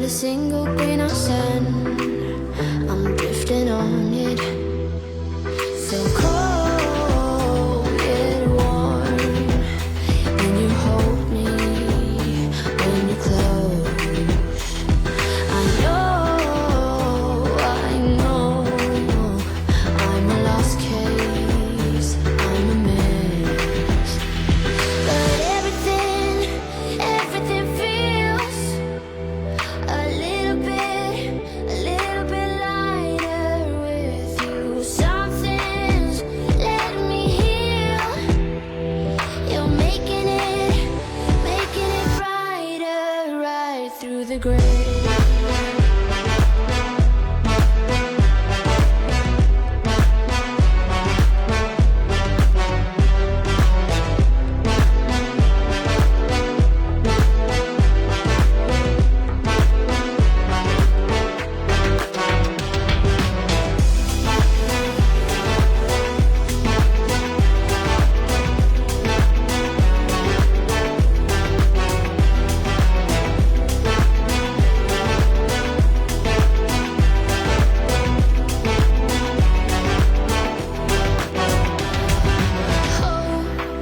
a single grain of sand. I'm drifting on it. So cold yet warm. When you hold me, when you close. I know I'm a lost case, I'm a mess. But everything feels a little bit lighter with you. Something's letting me heal. You're making it brighter right through the gray.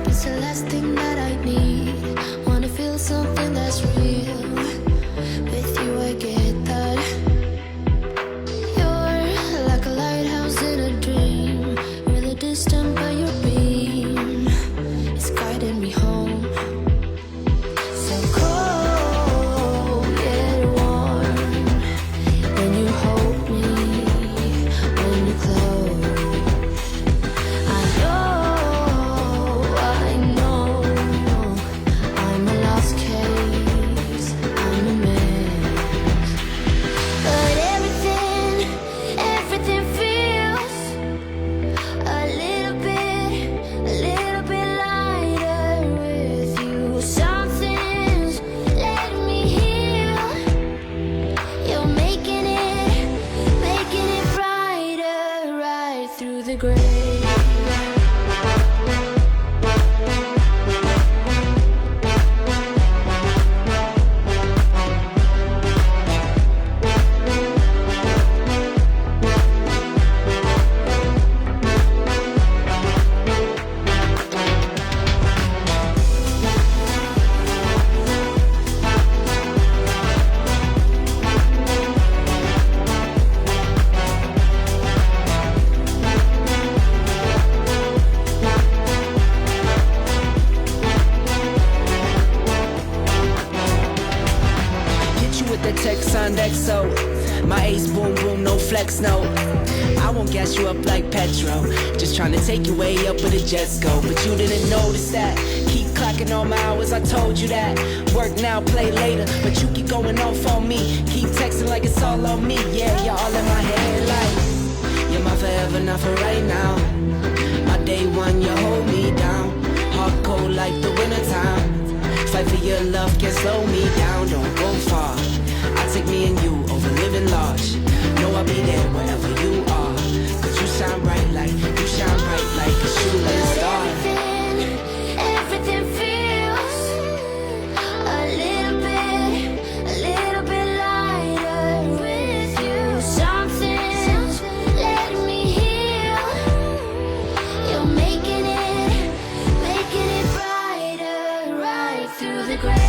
It's the last thing that I need. Wanna feel something that's real. With you I get that. You're like a lighthouse in a dream. Really distant but your beam is guiding me home. So cold yet warm. When you hold me, when you close. I know I'm a lost case, I'm a mess. But everything feels a little bit lighter with you. Something's letting me heal. You're making it brighter right through the gray. Hit you with the text on XO. My ace boom boom, no flex, no. I won't gas you up like petrol. Just trying to take you way up where the jets go. But you didn't notice that. Keep clocking all my hours, I told you that. Work now, play later. But you keep going off on me. Keep texting like it's all on me. Yeah, you're all in my head like you're my forever, not for right now. My day one, you hold me down. Hard cold like the wintertime. Fight for your love, can't slow me down. Don't go far. I take me and you over living large. Know I'll be there wherever you are. Cause you shine bright like a shooting star. Everything feels a little bit lighter with you. Something's letting me heal. You're making it brighter right through the gray.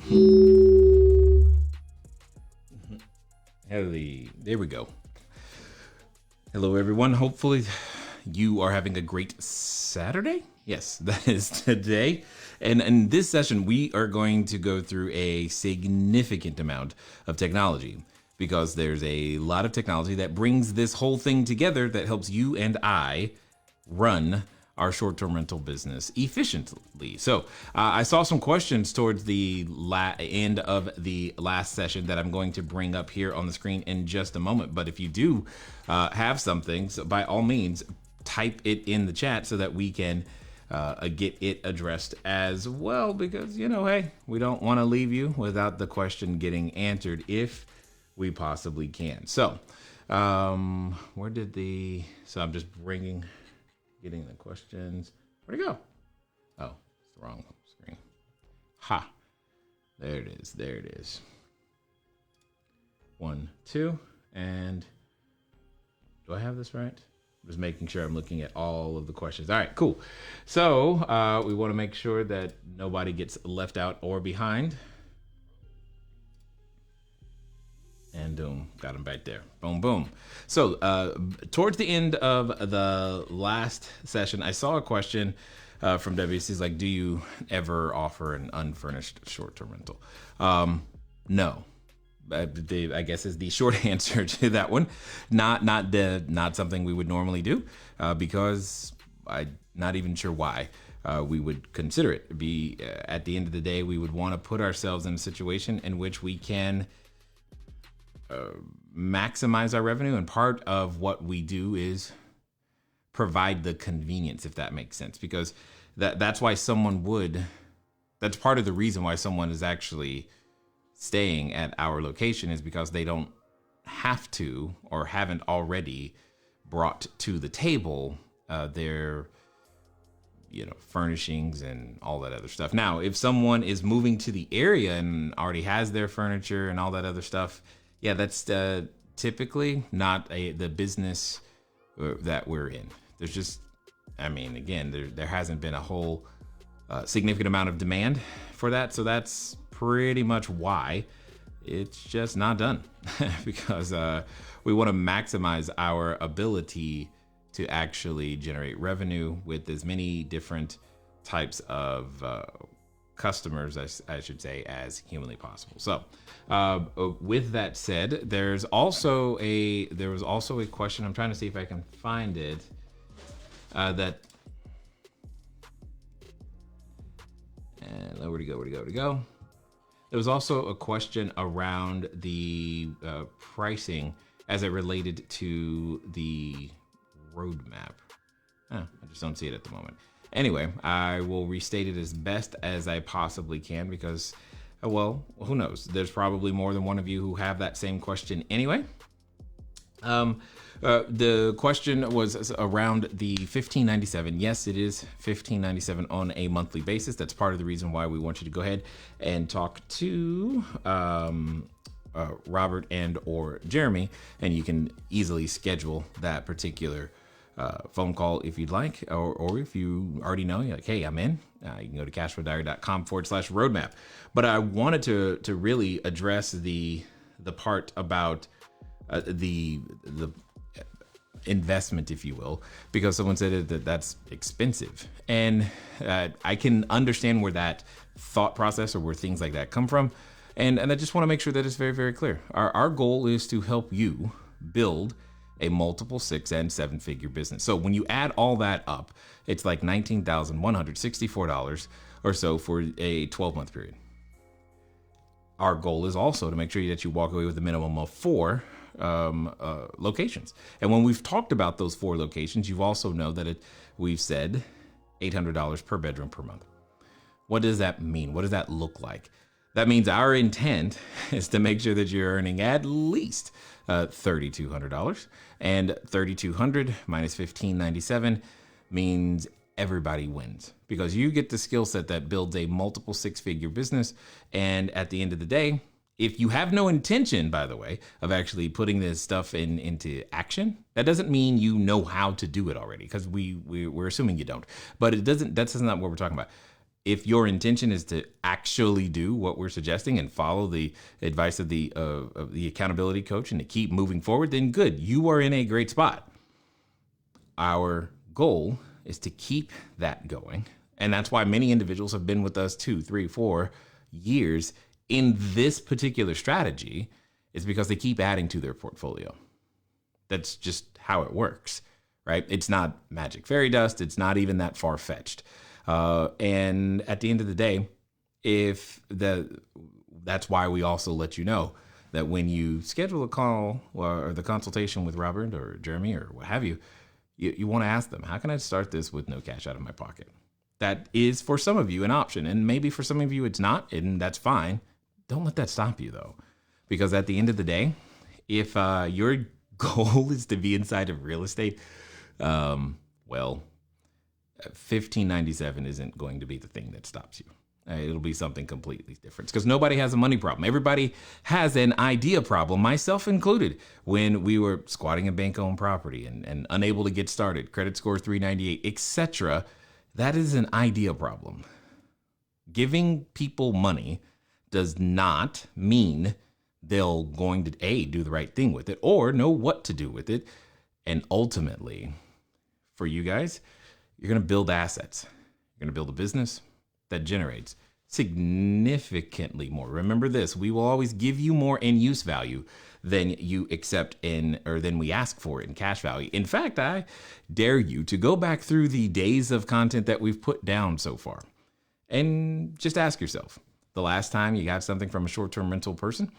There we go. Hello, everyone. Hopefully you are having a great Saturday. Yes, that is today. And in this session, we are going to go through a significant amount of technology because there's a lot of technology that brings this whole thing together that helps you and I run our short-term rental business efficiently. So I saw some questions towards the end of the last session that I'm going to bring up here on the screen in just a moment. But if you do have something, so by all means, type it in the chat so that we can get it addressed as well. Because, hey, we don't want to leave you without the question getting answered if we possibly can. So so I'm just getting the questions. Where'd it go? Oh, it's the wrong screen. Ha. There it is. 1, 2, and do I have this right? I'm just making sure I'm looking at all of the questions. All right, cool. So we want to make sure that nobody gets left out or behind. And boom, got them back there. Boom, boom. So towards the end of the last session, I saw a question from WC's like, do you ever offer an unfurnished short-term rental? No. I guess is the short answer to that one. Not something we would normally do because I'm not even sure why we would consider it. At the end of the day, we would want to put ourselves in a situation in which we can maximize our revenue, and part of what we do is provide the convenience, if that makes sense, because that's why that's part of the reason why someone is actually staying at our location, is because they don't have to or haven't already brought to the table their furnishings and all that other stuff. Now, if someone is moving to the area and already has their furniture and all that other stuff, yeah, that's typically not the business that we're in. There's just, again, there hasn't been a whole significant amount of demand for that. So that's pretty much why it's just not done because we want to maximize our ability to actually generate revenue with as many different types of customers, I should say, as humanly possible. So with that said, there was also a question. I'm trying to see if I can find it. Where'd it go? There was also a question around the pricing as it related to the roadmap. I just don't see it at the moment. Anyway, I will restate it as best as I possibly can because, well, who knows? There's probably more than one of you who have that same question anyway. The question was around the $15.97. Yes, it is $15.97 on a monthly basis. That's part of the reason why we want you to go ahead and talk to Robert and or Jeremy, and you can easily schedule that particular phone call if you'd like, or if you already know, you're like, hey, I'm in. You can go to CashFlowDiary.com/roadmap. But I wanted to really address the part about the investment, if you will, because someone said that that's expensive, and I can understand where that thought process or where things like that come from, and I just want to make sure that it's very, very clear. Our goal is to help you build a multiple 6 and 7 figure business. So when you add all that up, it's like $19,164 or so for a 12-month period. Our goal is also to make sure that you walk away with a minimum of 4 locations. And when we've talked about those 4 locations, you also know that we've said $800 per bedroom per month. What does that mean? What does that look like? That means our intent is to make sure that you're earning at least $3,200, and $3,200 minus $1,597 means everybody wins, because you get the skill set that builds a multiple 6-figure business. And at the end of the day, if you have no intention, by the way, of actually putting this stuff into action, that doesn't mean you know how to do it already, because we're assuming you don't. But that's not what we're talking about. If your intention is to actually do what we're suggesting and follow the advice of the accountability coach and to keep moving forward, then good, you are in a great spot. Our goal is to keep that going. And that's why many individuals have been with us 2, 3, 4 years in this particular strategy, is because they keep adding to their portfolio. That's just how it works, right? It's not magic fairy dust. It's not even that far-fetched. And at the end of the day, that's why we also let you know that when you schedule a call or the consultation with Robert or Jeremy or what have you, you want to ask them, how can I start this with no cash out of my pocket? That is for some of you an option, and maybe for some of you it's not, and that's fine. Don't let that stop you though, because at the end of the day, if your goal is to be inside of real estate, well, 1597 isn't going to be the thing that stops you. It'll be something completely different, because nobody has a money problem. Everybody has an idea problem, myself included. When we were squatting a bank-owned property and unable to get started, credit score 398, etc., that is an idea problem. Giving people money does not mean they'll going to do the right thing with it or know what to do with it. And ultimately, for you guys, you're going to build assets. You're going to build a business that generates significantly more. Remember this, we will always give you more in use value than you accept than we ask for in cash value. In fact, I dare you to go back through the days of content that we've put down so far and just ask yourself, the last time you got something from a short-term rental person,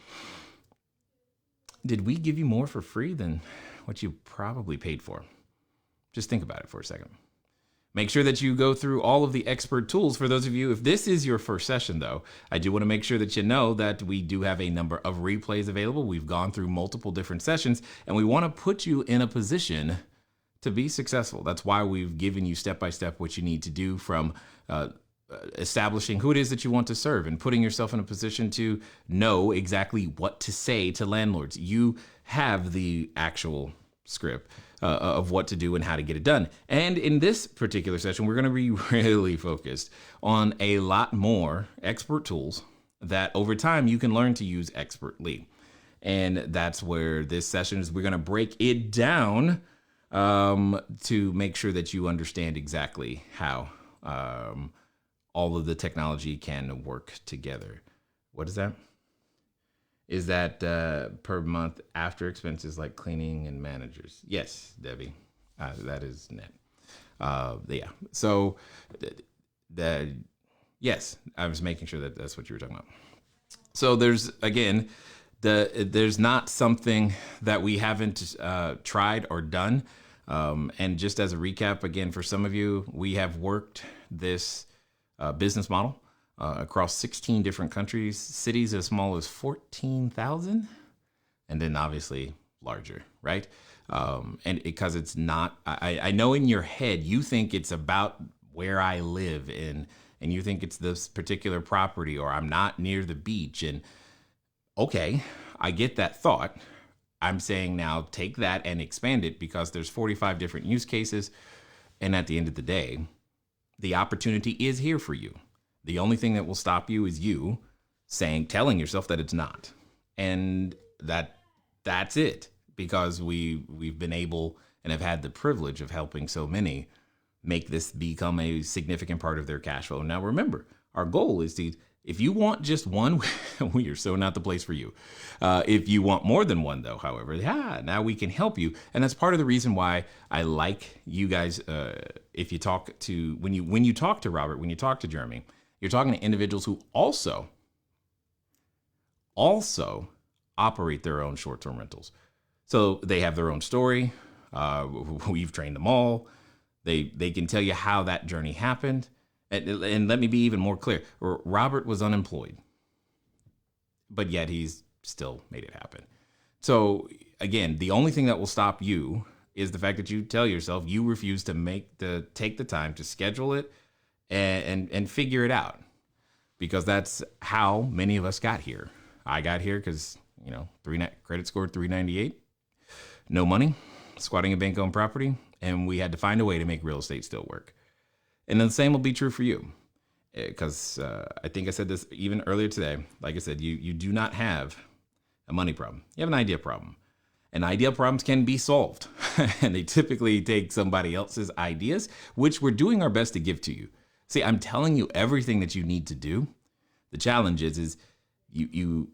did we give you more for free than what you probably paid for? Just think about it for a second. Make sure that you go through all of the expert tools. For those of you, if this is your first session though, I do want to make sure that you know that we do have a number of replays available. We've gone through multiple different sessions, and we want to put you in a position to be successful. That's why we've given you step-by-step what you need to do, from establishing who it is that you want to serve and putting yourself in a position to know exactly what to say to landlords. You have the actual script of what to do and how to get it done. And in this particular session, we're going to be really focused on a lot more expert tools that over time you can learn to use expertly. And that's where this session is. We're going to break it down to make sure that you understand exactly how all of the technology can work together. What is that? Is that per month after expenses like cleaning and managers? Yes, Debbie, that is net. Yeah. So, yes, I was making sure that that's what you were talking about. So there's not something that we haven't tried or done. And just as a recap, again, for some of you, we have worked this business model across 16 different countries, cities as small as 14,000, and then obviously larger, right? And because it's not, I know in your head, you think it's about where I live in, and you think it's this particular property, or I'm not near the beach. And okay, I get that thought. I'm saying now take that and expand it, because there's 45 different use cases. And at the end of the day, the opportunity is here for you. The only thing that will stop you is you telling yourself that it's not. And that's it, because we've been able and have had the privilege of helping so many make this become a significant part of their cash flow. Now, remember, our goal is to, if you want just one, we are so not the place for you. If you want more than one, though, however, now we can help you. And that's part of the reason why I like you guys. If you talk to, when you talk to Robert, when you talk to Jeremy, you're talking to individuals who also operate their own short-term rentals. So they have their own story. We've trained them all. They can tell you how that journey happened. And let me be even more clear. Robert was unemployed, but yet he's still made it happen. So again, the only thing that will stop you is the fact that you tell yourself you refuse to take the time to schedule it and figure it out, because that's how many of us got here. I got here because, credit score 398, no money, squatting a bank-owned property, and we had to find a way to make real estate still work. And then the same will be true for you. because I think I said this even earlier today. Like I said, you do not have a money problem. You have an idea problem. And idea problems can be solved. And they typically take somebody else's ideas, which we're doing our best to give to you. See, I'm telling you everything that you need to do. The challenge is being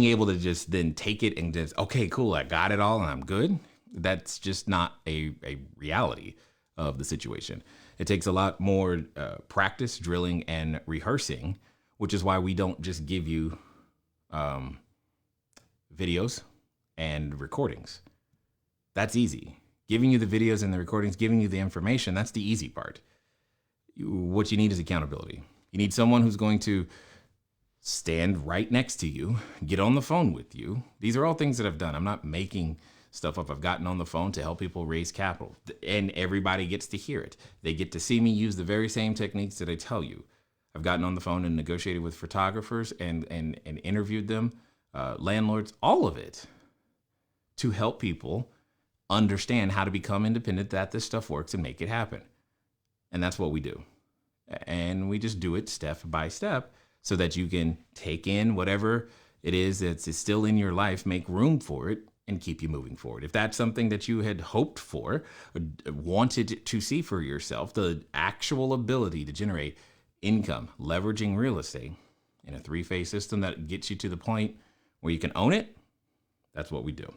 able to just then take it and just, okay, cool, I got it all and I'm good. That's just not a reality of the situation. It takes a lot more practice, drilling, and rehearsing, which is why we don't just give you videos and recordings. That's easy. Giving you the videos and the recordings, giving you the information, that's the easy part. What you need is accountability. You need someone who's going to stand right next to you, get on the phone with you. These are all things that I've done. I'm not making stuff up. I've gotten on the phone to help people raise capital, and everybody gets to hear it. They get to see me use the very same techniques that I tell you. I've gotten on the phone and negotiated with photographers and interviewed them, landlords, all of it, to help people understand how to become independent, that this stuff works, and make it happen. And that's what we do. And we just do it step by step so that you can take in whatever it is that's still in your life, make room for it, and keep you moving forward. If that's something that you had hoped for, wanted to see for yourself, the actual ability to generate income, leveraging real estate in a 3-phase system that gets you to the point where you can own it, that's what we do.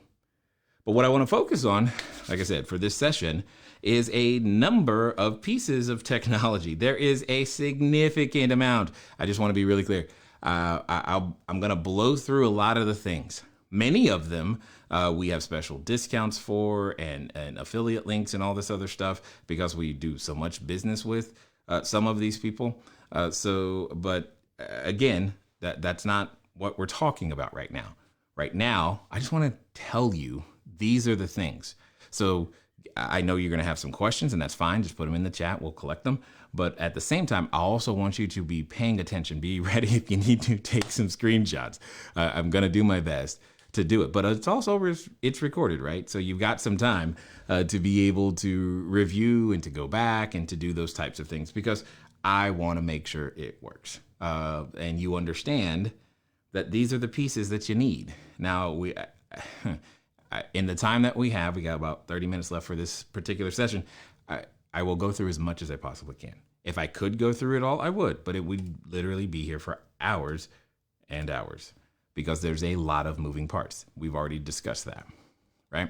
But what I want to focus on, like I said, for this session is a number of pieces of technology. There is a significant amount. I just want to be really clear. I'm going to blow through a lot of the things. Many of them we have special discounts for and affiliate links and all this other stuff because we do so much business with some of these people. But again, that's not what we're talking about right now. Right now, I just want to tell you these are the things. So I know you're going to have some questions, and that's fine. Just put them in the chat. We'll collect them. But at the same time, I also want you to be paying attention. Be ready if you need to take some screenshots. I'm going to do my best to do it. But it's recorded, right? So you've got some time to be able to review and to go back and to do those types of things because I want to make sure it works. And you understand that these are the pieces that you need. Now, in the time that we have, we got about 30 minutes left for this particular session. I will go through as much as I possibly can. If I could go through it all, I would, but it would literally be here for hours and hours because there's a lot of moving parts. We've already discussed that, right?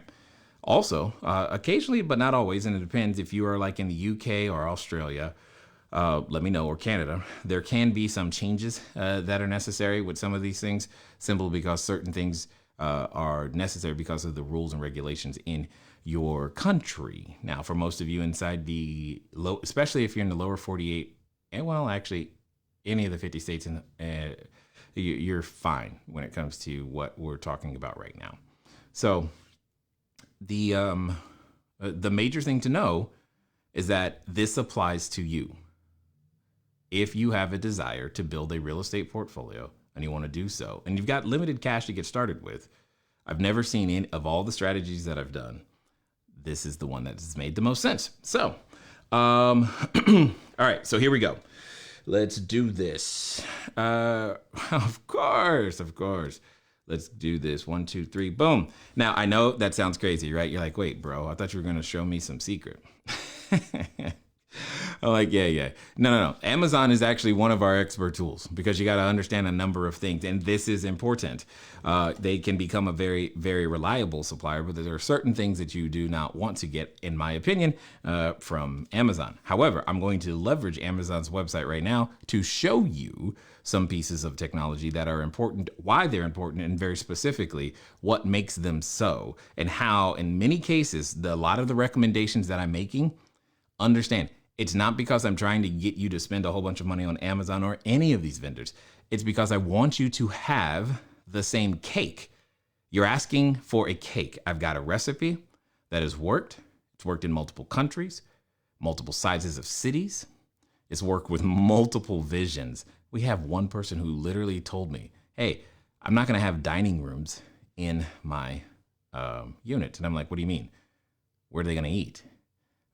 Also, occasionally, but not always, and it depends if you are like in the UK or Australia, let me know, or Canada, there can be some changes that are necessary with some of these things simply because certain things are necessary because of the rules and regulations in your country. Now, for most of you inside the low, especially if you're in the lower 48, and well, actually, any of the 50 states, you're fine when it comes to what we're talking about right now. So, the major thing to know is that this applies to you. If you have a desire to build a real estate portfolio and you want to do so, and you've got limited cash to get started with, I've never seen any of all the strategies that I've done. This is the one that has made the most sense. So, all right, so here we go. Let's do this. Of course. Let's do this. 1, 2, 3, boom. Now, I know that sounds crazy, right? You're like, wait, bro, I thought you were going to show me some secret. I'm like, yeah. No. Amazon is actually one of our expert tools because you got to understand a number of things. And this is important. They can become a very, very reliable supplier, but there are certain things that you do not want to get, in my opinion, from Amazon. However, I'm going to leverage Amazon's website right now to show you some pieces of technology that are important, why they're important, and very specifically what makes them so, and how, in many cases, a lot of the recommendations that I'm making, understand, it's not because I'm trying to get you to spend a whole bunch of money on Amazon or any of these vendors. It's because I want you to have the same cake. You're asking for a cake. I've got a recipe that has worked. It's worked in multiple countries, multiple sizes of cities. It's worked with multiple visions. We have one person who literally told me, hey, I'm not going to have dining rooms in my unit. And I'm like, what do you mean? Where are they going to eat?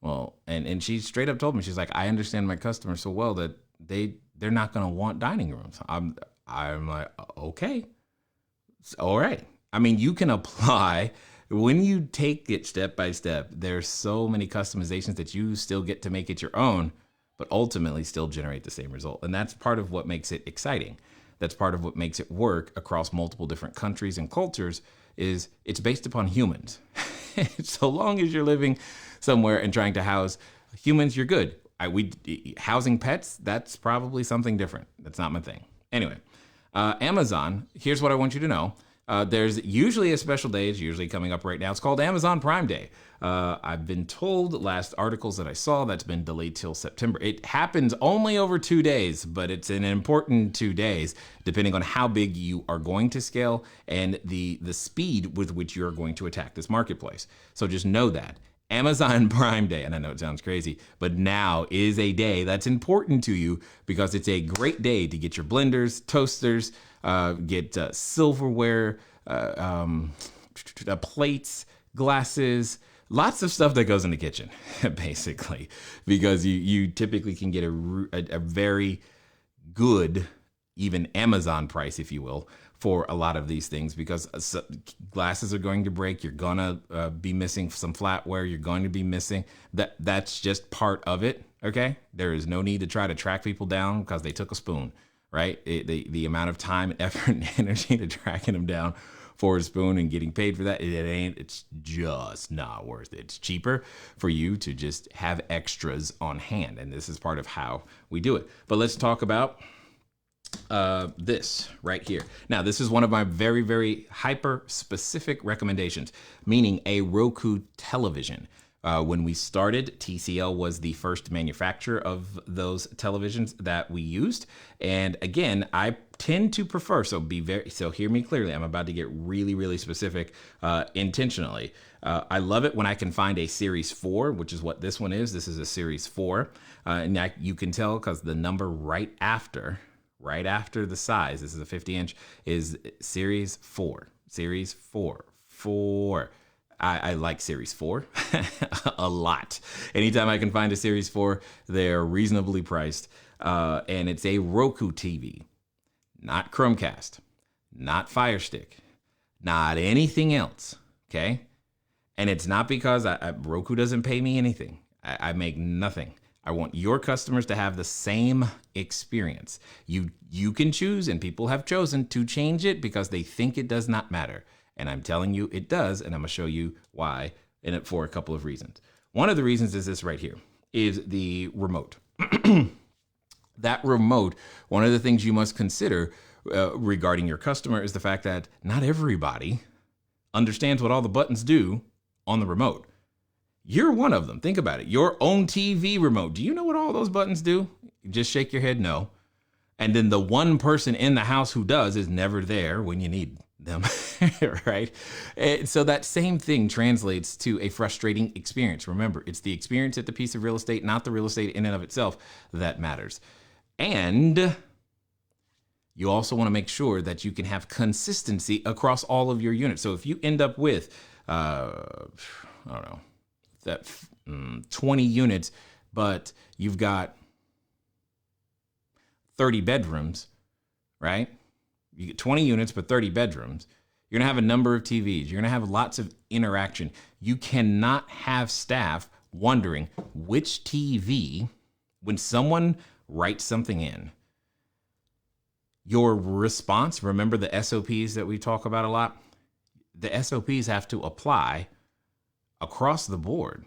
Well, and she straight up told me, she's like, I understand my customers so well that they're not going to want dining rooms. I'm like, okay, all right. I mean, you can apply when you take it step by step. There's so many customizations that you still get to make it your own, but ultimately still generate the same result. And that's part of what makes it exciting. That's part of what makes it work across multiple different countries and cultures. Is it's based upon humans. So long as you're living somewhere and trying to house humans, you're good. Housing pets, that's probably something different. That's not my thing. Anyway, Amazon, here's what I want you to know. There's usually a special day. It's usually coming up right now. It's called Amazon Prime Day. I've been told last articles that I saw that's been delayed till September. It happens only over 2 days, but it's an important 2 days, depending on how big you are going to scale and the speed with which you're going to attack this marketplace. So just know that. Amazon Prime Day, and I know it sounds crazy, but now is a day that's important to you because it's a great day to get your blenders, toasters, get silverware, plates, glasses, lots of stuff that goes in the kitchen, basically, because you typically can get a very good, even Amazon price, if you will, for a lot of these things, because glasses are going to break. You're gonna be missing some flatware. You're going to be missing that's just part of it. Okay, there is no need to try to track people down because they took a spoon, right? The amount of time, effort, and energy to tracking them down for a spoon and getting paid for that, it's just not worth it. It's cheaper for you to just have extras on hand, and this is part of how we do it. But let's talk about this right here. Now, this is one of my very, very hyper specific recommendations, meaning a Roku television. When we started, TCL was the first manufacturer of those televisions that we used. And again, I tend to prefer, so hear me clearly. I'm about to get really, really specific intentionally. I love it when I can find a Series 4, which is what this one is. This is a Series 4. And you can tell because the number right after the size, this is a 50-inch, is Series 4. Series 4. I like Series 4 a lot. Anytime I can find a Series 4, they're reasonably priced. And it's a Roku TV, not Chromecast, not Fire Stick, not anything else, okay? And it's not because Roku doesn't pay me anything. I make nothing. I want your customers to have the same experience. You can choose, and people have chosen to change it because they think it does not matter. And I'm telling you it does, and I'm going to show you why in it for a couple of reasons. One of the reasons is this right here, is the remote. That remote, one of the things you must consider regarding your customer is the fact that not everybody understands what all the buttons do on the remote. You're one of them. Think about it. Your own TV remote. Do you know what all those buttons do? Just shake your head no. And then the one person in the house who does is never there when you need them, right? And so that same thing translates to a frustrating experience. Remember, it's the experience at the piece of real estate, not the real estate in and of itself, that matters. And you also want to make sure that you can have consistency across all of your units. So if you end up with, I don't know, that 20 units, but you've got 30 bedrooms, right? You get 20 units, but 30 bedrooms. You're going to have a number of TVs. You're going to have lots of interaction. You cannot have staff wondering which TV, when someone writes something in, your response, remember the SOPs that we talk about a lot? The SOPs have to apply across the board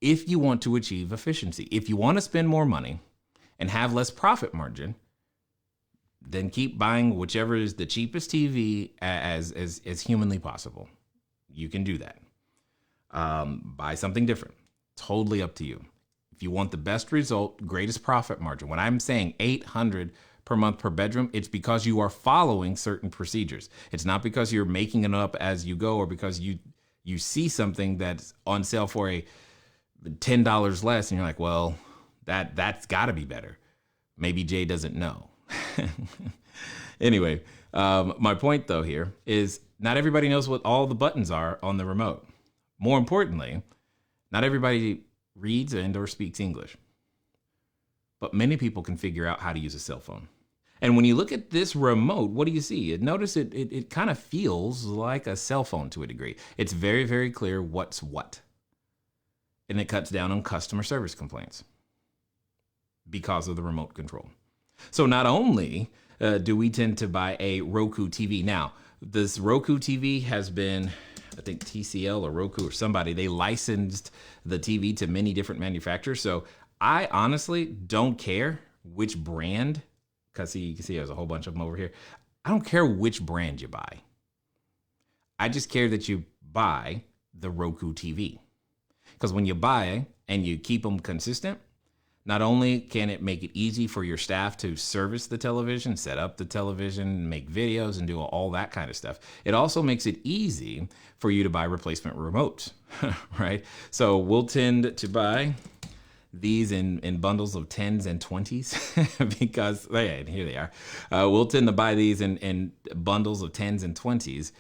if you want to achieve efficiency. If you want to spend more money and have less profit margin, then keep buying whichever is the cheapest TV as humanly possible. You can do that. Buy something different. Totally up to you. If you want the best result, greatest profit margin, when I'm saying $800 per month per bedroom, it's because you are following certain procedures. It's not because you're making it up as you go or because you see something that's on sale for a $10 less and you're like, well, that's got to be better. Maybe Jay doesn't know. Anyway, my point though here is not everybody knows what all the buttons are on the remote. More importantly, not everybody reads and or speaks English. But many people can figure out how to use a cell phone. And when you look at this remote, what do you see? Notice it kind of feels like a cell phone to a degree. It's very, very clear what's what. And it cuts down on customer service complaints because of the remote control. So not only do we tend to buy a Roku TV. Now, this Roku TV has been, I think TCL or Roku or somebody, they licensed the TV to many different manufacturers. So I honestly don't care which brand, because you can see there's a whole bunch of them over here. I don't care which brand you buy. I just care that you buy the Roku TV. Because when you buy and you keep them consistent, not only can it make it easy for your staff to service the television, set up the television, make videos, and do all that kind of stuff, it also makes it easy for you to buy replacement remotes, right? So we'll tend to buy these in bundles of 10s and 20s because, yeah, here they are. We'll tend to buy these in bundles of 10s and 20s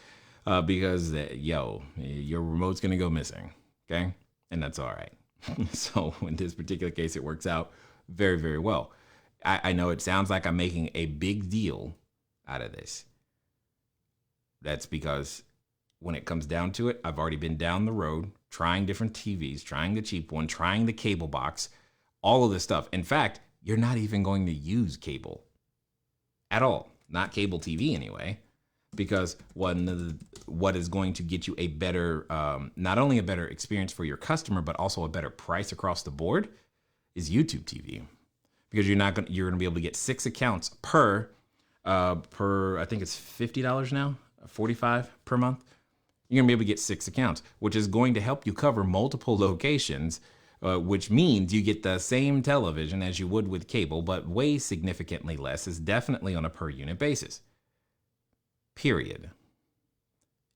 because, your remote's going to go missing, okay? And that's all right. So in this particular case, it works out very, very well. I know it sounds like I'm making a big deal out of this. That's because when it comes down to it, I've already been down the road trying different TVs, trying the cheap one, trying the cable box, all of this stuff. In fact, you're not even going to use cable at all. Not cable TV anyway. Because what is going to get you a better, not only a better experience for your customer, but also a better price across the board is YouTube TV. Because you're going to be able to get 6 accounts per, I think it's $50 now, $45 per month. You're going to be able to get 6 accounts, which is going to help you cover multiple locations, which means you get the same television as you would with cable, but way significantly less, is definitely on a per unit basis. Period.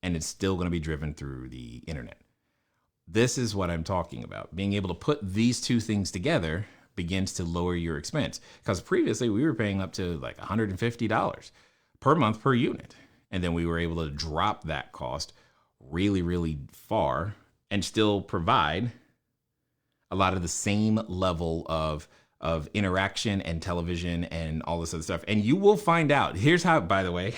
And it's still going to be driven through the internet. This is what I'm talking about. Being able to put these two things together begins to lower your expense. Because previously we were paying up to like $150 per month per unit. And then we were able to drop that cost really, really far and still provide a lot of the same level of interaction and television and all this other stuff. And you will find out. Here's how, by the way,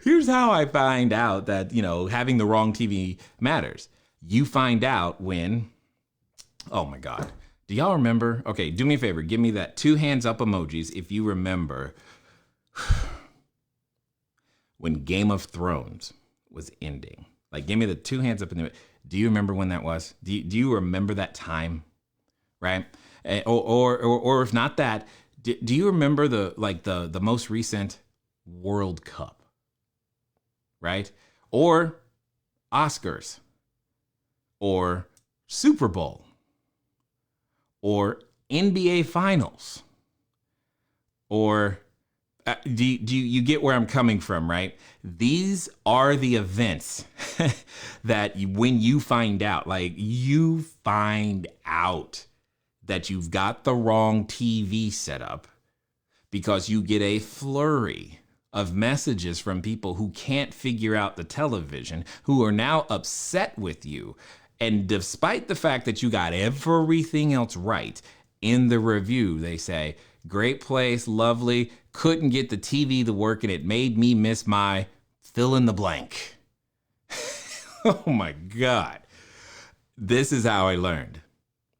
here's how I find out that, having the wrong TV matters. You find out when, oh my God, do y'all remember? Okay, do me a favor. Give me that 2 hands up emojis if you remember when Game of Thrones was ending. Like, give me the 2 hands up in the. Do you remember when that was? Do you remember that time? Right? Or if not that, do you remember the most recent World Cup? Right? Or Oscars? Or Super Bowl? Or NBA Finals? Or do you get where I'm coming from, right? These are the events that when you find out, that you've got the wrong TV set up, because you get a flurry of messages from people who can't figure out the television, who are now upset with you. And despite the fact that you got everything else right in the review, they say, great place, lovely, couldn't get the TV to work and it made me miss my fill in the blank. Oh my God. This is how I learned.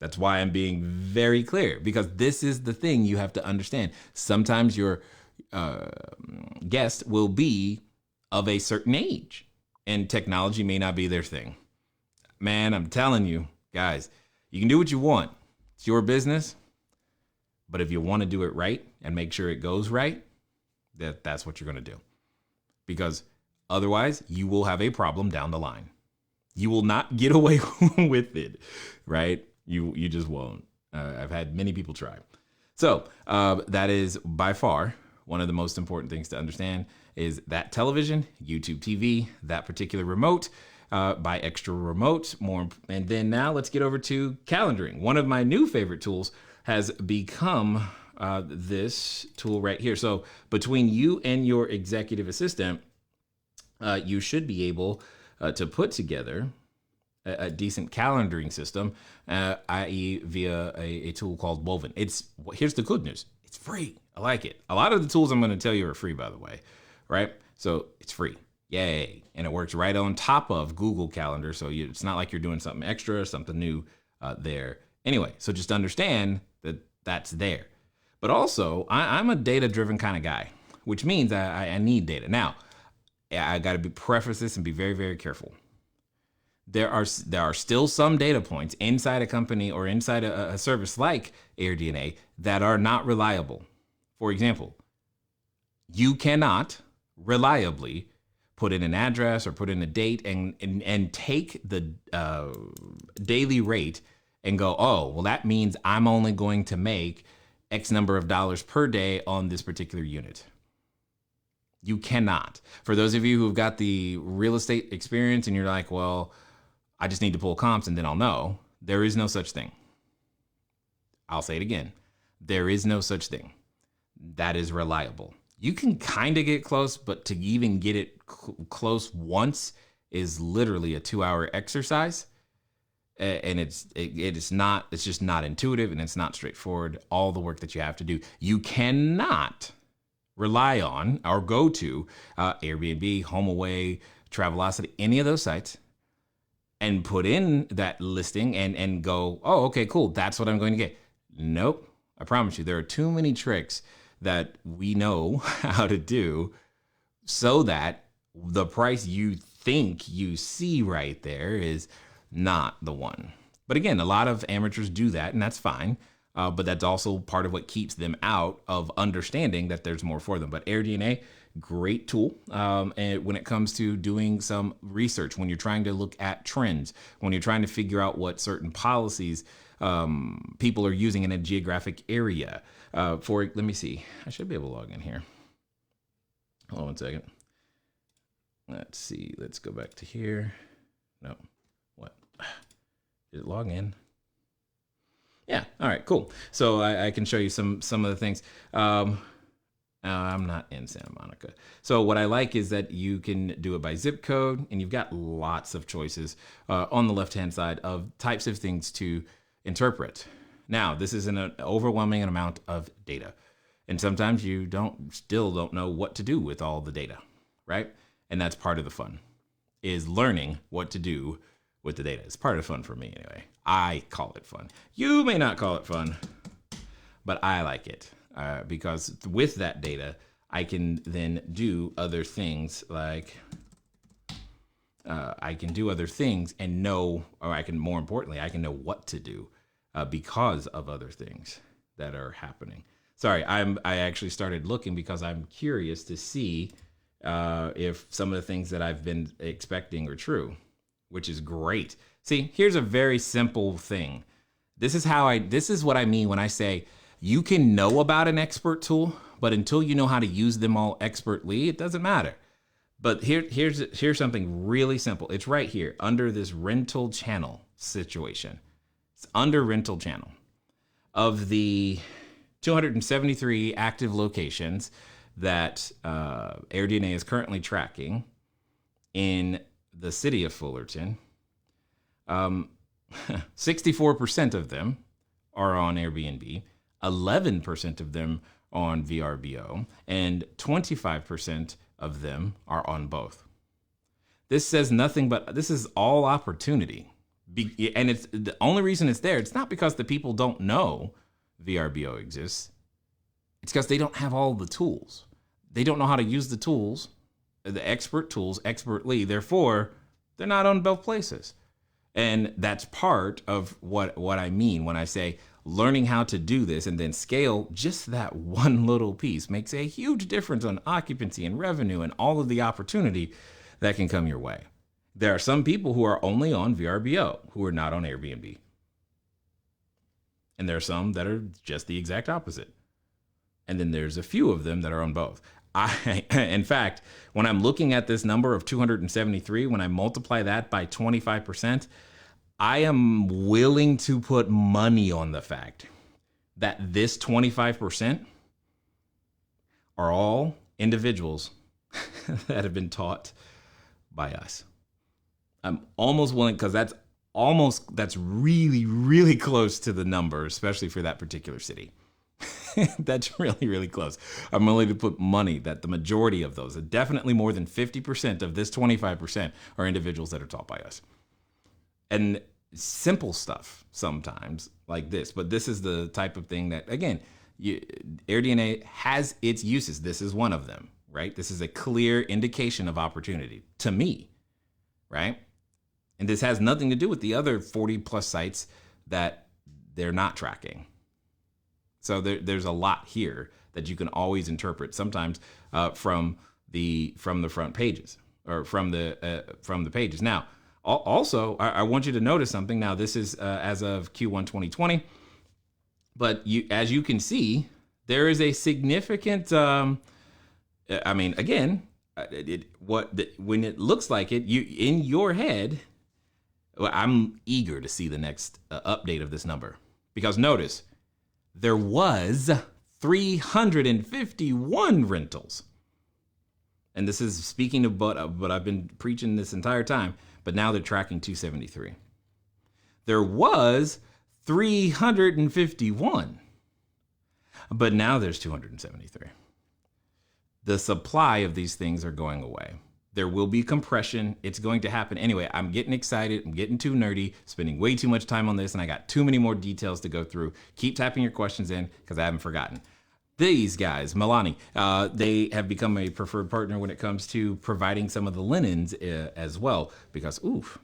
That's why I'm being very clear, because this is the thing you have to understand. Sometimes your guest will be of a certain age and technology may not be their thing. Man, I'm telling you, guys, you can do what you want. It's your business. But if you want to do it right and make sure it goes right, that's what you're going to do. Because otherwise, you will have a problem down the line. You will not get away with it, right? You just won't. I've had many people try. So that is by far one of the most important things to understand is that television, YouTube TV, that particular remote, buy extra remote. And then now let's get over to calendaring. One of my new favorite tools has become this tool right here. So between you and your executive assistant, you should be able to put together a decent calendaring system, i.e. via a tool called Woven. Here's the good news. It's free. I like it. A lot of the tools I'm going to tell you are free, by the way, right? So it's free. Yay. And it works right on top of Google Calendar. So it's not like you're doing something extra, something new there. Anyway, so just understand that that's there. But also, I'm a data-driven kind of guy, which means I need data. Now, I got to preface this and be very, very careful. There are still some data points inside a company or inside a service like AirDNA that are not reliable. For example, you cannot reliably put in an address or put in a date and take the daily rate and go, oh, well, that means I'm only going to make X number of dollars per day on this particular unit. You cannot. For those of you who've got the real estate experience and you're like, well, I just need to pull comps and then I'll know. There is no such thing. I'll say it again. There is no such thing. That is reliable. You can kind of get close, but to even get it close once is literally a 2-hour exercise. And it's just not intuitive and it's not straightforward. All the work that you have to do. You cannot rely on or go to Airbnb, HomeAway, Travelocity, any of those sites and put in that listing and go, oh, okay, cool. That's what I'm going to get. Nope. I promise you, there are too many tricks that we know how to do so that the price you think you see right there is not the one. But again, a lot of amateurs do that, and that's fine. But that's also part of what keeps them out of understanding that there's more for them. But AirDNA, great tool. And when it comes to doing some research, when you're trying to look at trends, when you're trying to figure out what certain policies people are using in a geographic area. Let me see. I should be able to log in here. Hold on one second. Let's see. Let's go back to here. No. What? Did it log in? Yeah. All right, cool. So I can show you some of the things. I'm not in Santa Monica. So what I like is that you can do it by zip code, and you've got lots of choices on the left-hand side of types of things to interpret. Now, this is an overwhelming amount of data, and sometimes you still don't know what to do with all the data, right? And that's part of the fun, is learning what to do with the data. It's part of the fun for me anyway. I call it fun. You may not call it fun, but I like it because with that data, I can then do other things like and know, or more importantly, I can know what to do because of other things that are happening. Sorry, I actually started looking because I'm curious to see if some of the things that I've been expecting are true, which is great. See, here's a very simple thing. This is what I mean when I say you can know about an expert tool, but until you know how to use them all expertly, it doesn't matter. But here's something really simple. It's right here under this rental channel situation. It's under rental channel. Of the 273 active locations that AirDNA is currently tracking in the city of Fullerton, 64% of them are on Airbnb, 11% of them on VRBO, and 25% of them are on both. This says nothing but this is all opportunity. And it's the only reason it's there. It's not because the people don't know VRBO exists. It's because they don't have all the tools. They don't know how to use the tools, the expert tools, expertly. Therefore, they're not on both places. And that's part of what I mean when I say learning how to do this and then scale just that one little piece makes a huge difference on occupancy and revenue and all of the opportunity that can come your way. There are some people who are only on VRBO who are not on Airbnb. And there are some that are just the exact opposite. And then there's a few of them that are on both. In fact, when I'm looking at this number of 273, when I multiply that by 25%, I am willing to put money on the fact that this 25% are all individuals that have been taught by us. I'm almost willing, because that's that's really, really close to the number, especially for that particular city. That's really, really close. I'm willing to put money that the majority of those, definitely more than 50% of this 25%, are individuals that are taught by us. And simple stuff sometimes like this, but this is the type of thing that, again, AirDNA has its uses. This is one of them, right? This is a clear indication of opportunity to me, right? And this has nothing to do with the other 40 plus sites that they're not tracking. So there's a lot here that you can always interpret, sometimes from the front pages or from the pages. Now, also, I want you to notice something. Now, this is as of Q1 2020, but as you can see, there is a significant. When it looks like it, in your head, well, I'm eager to see the next update of this number, because notice. There was 351 rentals. And this is speaking of what I've been preaching this entire time, but now they're tracking 273. There was 351, but now there's 273. The supply of these things are going away. There will be compression. It's going to happen. Anyway, I'm getting excited. I'm getting too nerdy, spending way too much time on this, and I got too many more details to go through. Keep typing your questions in because I haven't forgotten. These guys, Milani, they have become a preferred partner when it comes to providing some of the linens as well, because,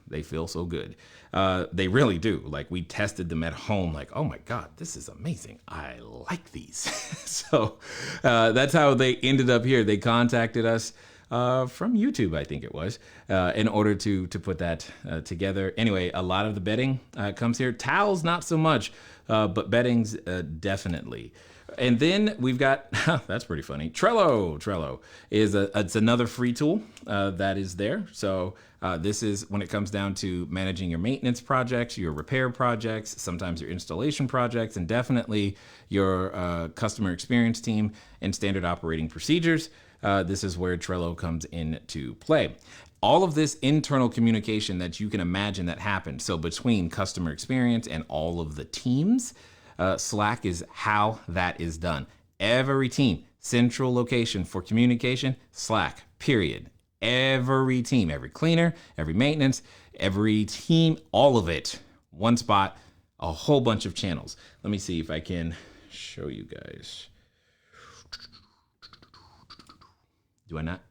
they feel so good. They really do. Like, we tested them at home, like, oh my God, this is amazing. I like these. So that's how they ended up here. They contacted us. From YouTube, I think it was, in order to put that together. Anyway, a lot of the bedding comes here. Towels, not so much, but beddings definitely. And then we've got, that's pretty funny, Trello. Trello is it's another free tool that is there. So this is when it comes down to managing your maintenance projects, your repair projects, sometimes your installation projects, and definitely your customer experience team and standard operating procedures. This is where Trello comes into play. All of this internal communication that you can imagine that happened. So between customer experience and all of the teams, Slack is how that is done. Every team, central location for communication, Slack, period. Every team, every cleaner, every maintenance, every team, all of it. One spot, a whole bunch of channels. Let me see if I can show you guys. Do I not?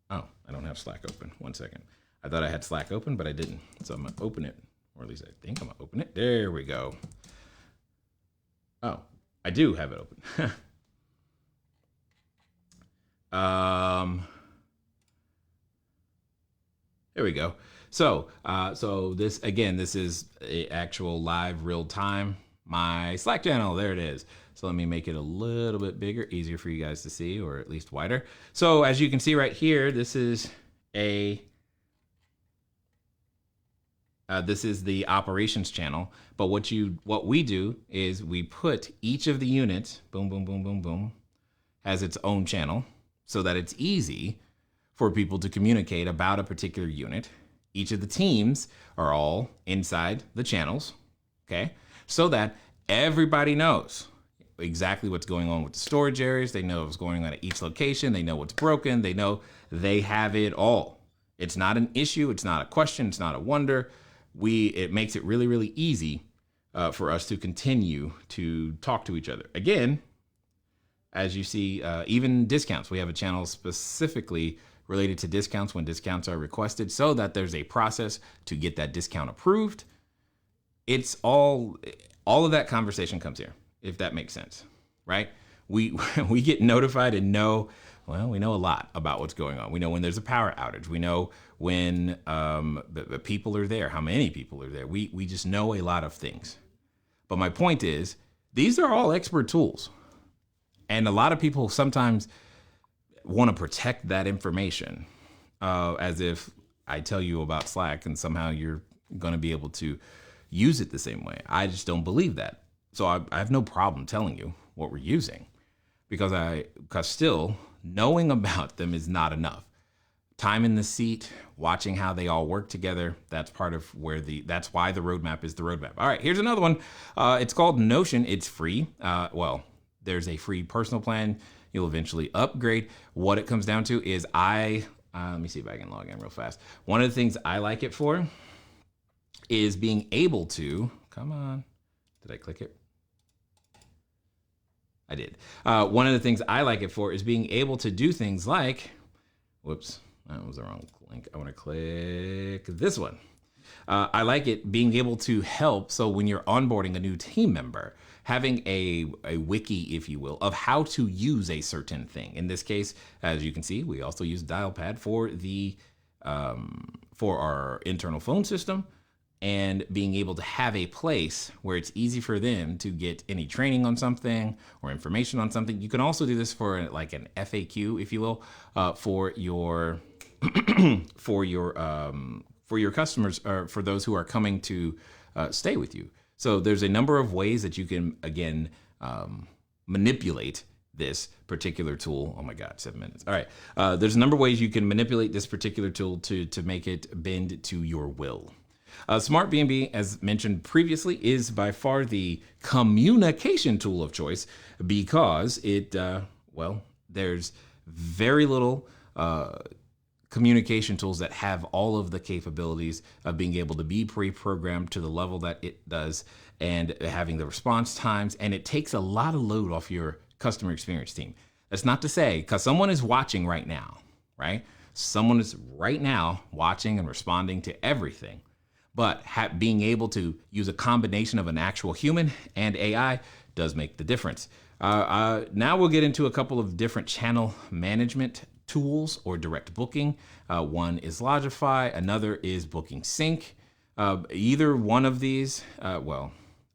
Oh, I don't have Slack open. 1 second. I thought I had Slack open, but I didn't. So I'm going to open it, or at least I think I'm going to open it. There we go. Oh, I do have it open. There we go. So this, again, this is a actual live real time, my Slack channel. There it is. So let me make it a little bit bigger, easier for you guys to see, or at least wider. So as you can see right here, this is the operations channel. But what we do is we put each of the units, boom, boom, boom, boom, boom, has its own channel so that it's easy for people to communicate about a particular unit. Each of the teams are all inside the channels, okay? So that everybody knows exactly what's going on with the storage areas. They know what's going on at each location. They know what's broken. They know they have it all. It's not an issue. It's not a question. It's not a wonder. It makes it really, really easy for us to continue to talk to each other. Again, as you see, even discounts. We have a channel specifically related to discounts when discounts are requested, so that there's a process to get that discount approved. It's all of that conversation comes here, if that makes sense, right? We get notified and know, well, we know a lot about what's going on. We know when there's a power outage. We know when the people are there, how many people are there. We just know a lot of things. But my point is, these are all expert tools. And a lot of people sometimes want to protect that information as if I tell you about Slack and somehow you're going to be able to use it the same way. I just don't believe that. So I have no problem telling you what we're using because still knowing about them is not enough. time in the seat, watching how they all work together. That's part of that's why the roadmap is the roadmap. All right, here's another one. It's called Notion. It's free. There's a free personal plan. You'll eventually upgrade. What it comes down to is let me see if I can log in real fast. One of the things I like it for is being able to, come on, did I click it? I did. One of the things I like it for is being able to do things like, whoops, that was the wrong link. I want to click this one. I like it being able to help. So when you're onboarding a new team member, having a wiki, if you will, of how to use a certain thing. In this case, as you can see, we also use Dialpad for for our internal phone system, and being able to have a place where it's easy for them to get any training on something or information on something. You can also do this for like an FAQ, if you will, for your for your customers, or for those who are coming to stay with you. So there's a number of ways that you can, again, manipulate this particular tool. Oh my God, 7 minutes. All right. There's a number of ways you can manipulate this particular tool to make it bend to your will. Smart B&B, as mentioned previously, is by far the communication tool of choice because there's very little communication tools that have all of the capabilities of being able to be pre-programmed to the level that it does, and having the response times, and it takes a lot of load off your customer experience team. That's not to say, because someone is watching right now, right? Someone is right now watching and responding to everything, but being able to use a combination of an actual human and AI does make the difference. Now we'll get into a couple of different channel management tools or direct booking. One is Logify, another is Booking Sync. Either one of these, I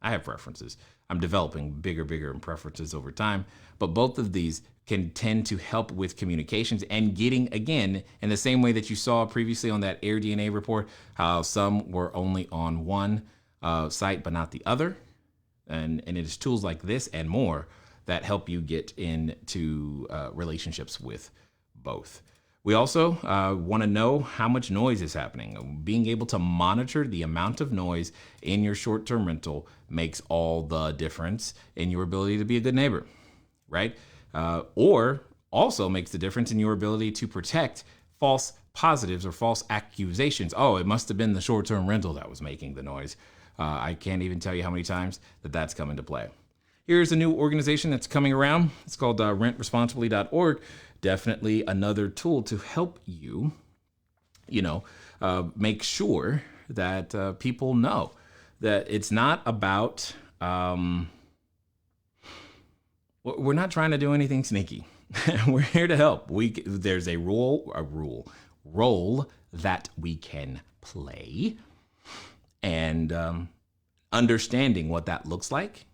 have preferences. I'm developing bigger and preferences over time, but both of these can tend to help with communications and getting, again, in the same way that you saw previously on that AirDNA report, how some were only on one site but not the other. And it is tools like this and more that help you get into relationships with both. We also want to know how much noise is happening. Being able to monitor the amount of noise in your short-term rental makes all the difference in your ability to be a good neighbor, right? Or also makes the difference in your ability to protect false positives or false accusations. Oh, it must have been the short-term rental that was making the noise. I can't even tell you how many times that's come into play. Here's a new organization that's coming around. It's called rentresponsibly.org. Definitely another tool to help you, make sure that people know that it's not about, we're not trying to do anything sneaky. We're here to help. There's a role that we can play, and understanding what that looks like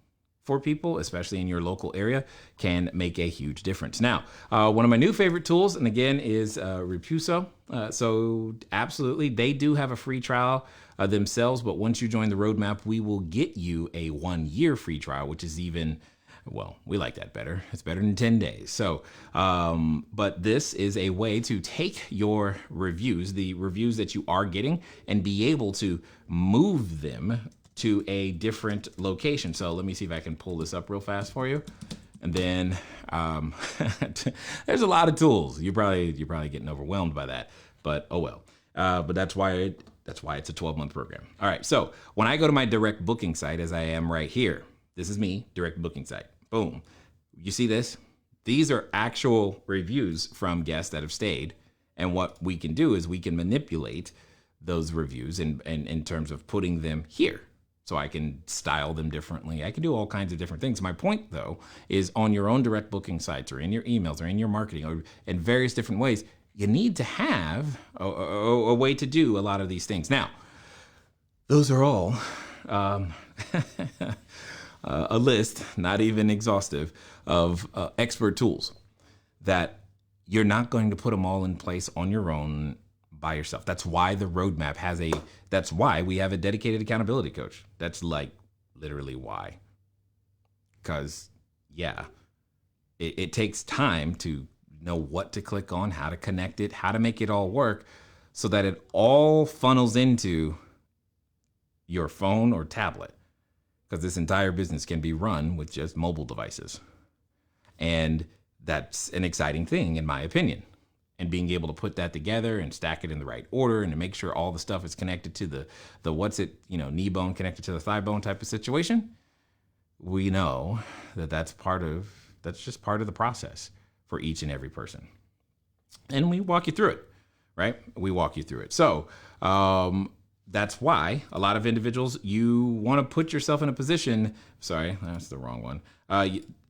for people, especially in your local area, can make a huge difference. Now, one of my new favorite tools, and again, is Repuso. So absolutely, they do have a free trial themselves, but once you join the roadmap, we will get you a 1-year free trial, which is even, we like that better. It's better than 10 days. So, but this is a way to take your reviews, the reviews that you are getting, and be able to move them to a different location. So let me see if I can pull this up real fast for you. And then there's a lot of tools. You're probably getting overwhelmed by that, but oh well. But that's why it's a 12-month program. All right. So when I go to my direct booking site, as I am right here, this is me, direct booking site. Boom. You see this? These are actual reviews from guests that have stayed. And what we can do is we can manipulate those reviews in terms of putting them here. So I can style them differently. I can do all kinds of different things. My point, though, is on your own direct booking sites or in your emails or in your marketing or in various different ways, you need to have a way to do a lot of these things. Now, those are all a list, not even exhaustive, of expert tools that you're not going to put them all in place on your own by yourself. That's why the roadmap that's why we have a dedicated accountability coach. That's like literally why. Because it takes time to know what to click on, how to connect it, how to make it all work so that it all funnels into your phone or tablet. Because this entire business can be run with just mobile devices. And that's an exciting thing, in my opinion. And being able to put that together and stack it in the right order and to make sure all the stuff is connected to the what's it, knee bone connected to the thigh bone type of situation. We know that's just part of the process for each and every person. And we walk you through it, right? We walk you through it. So, that's why a lot of individuals, you want to put yourself in a position. Sorry, that's the wrong one.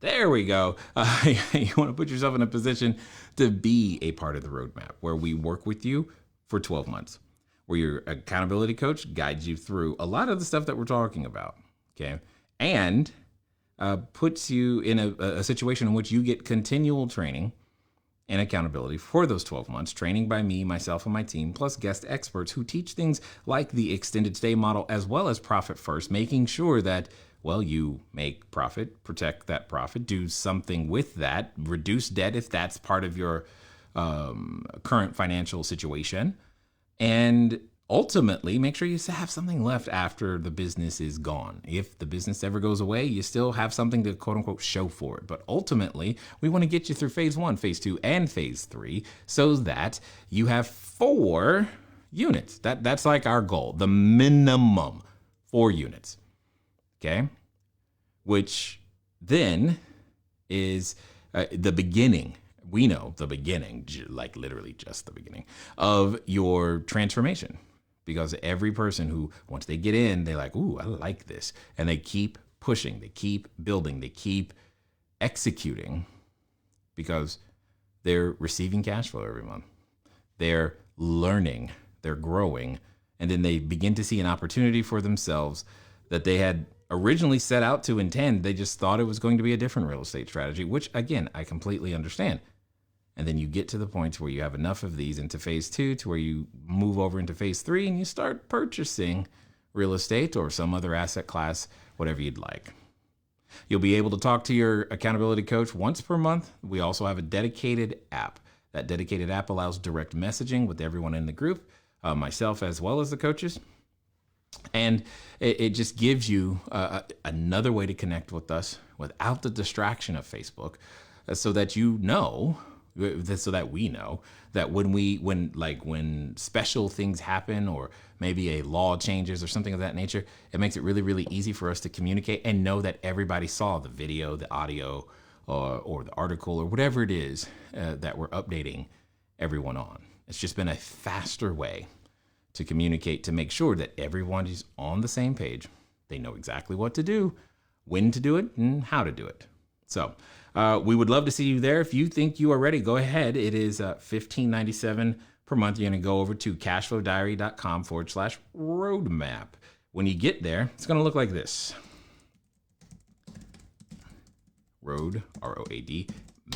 There we go. You want to put yourself in a position to be a part of the roadmap where we work with you for 12 months, where your accountability coach guides you through a lot of the stuff that we're talking about. Okay. And puts you in a situation in which you get continual training and accountability for those 12 months, training by me, myself, and my team, plus guest experts who teach things like the extended stay model, as well as profit first, making sure that, well, you make profit, protect that profit, do something with that, reduce debt if that's part of your current financial situation, and ultimately make sure you have something left after the business is gone. If the business ever goes away, you still have something to quote unquote show for it. But ultimately, we want to get you through phase 1, phase 2, and phase 3 so that you have 4 units. That's like our goal, the minimum 4 units. Okay. Which then is the beginning. We know the beginning, like literally just the beginning of your transformation. Because every person who, once they get in, they're like, ooh, I like this. And they keep pushing, they keep building, they keep executing because they're receiving cash flow every month. They're learning, they're growing, and then they begin to see an opportunity for themselves that they had originally set out to intend. They just thought it was going to be a different real estate strategy, which again, I completely understand. And then you get to the point where you have enough of these into phase 2 to where you move over into phase 3 and you start purchasing real estate or some other asset class, whatever you'd like. You'll be able to talk to your accountability coach once per month. We also have a dedicated app. That dedicated app allows direct messaging with everyone in the group, myself as well as the coaches. And it just gives you another way to connect with us without the distraction of Facebook so that so that we know that when special things happen or maybe a law changes or something of that nature, it makes it really, really easy for us to communicate and know that everybody saw the video, the audio, or the article or whatever it is that we're updating everyone on. It's just been a faster way to communicate to make sure that everyone is on the same page. They know exactly what to do, when to do it, and how to do it. So we would love to see you there. If you think you are ready, go ahead. It is $15.97 per month. You're going to go over to CashFlowDiary.com/roadmap. When you get there, it's going to look like this. Road, R-O-A-D,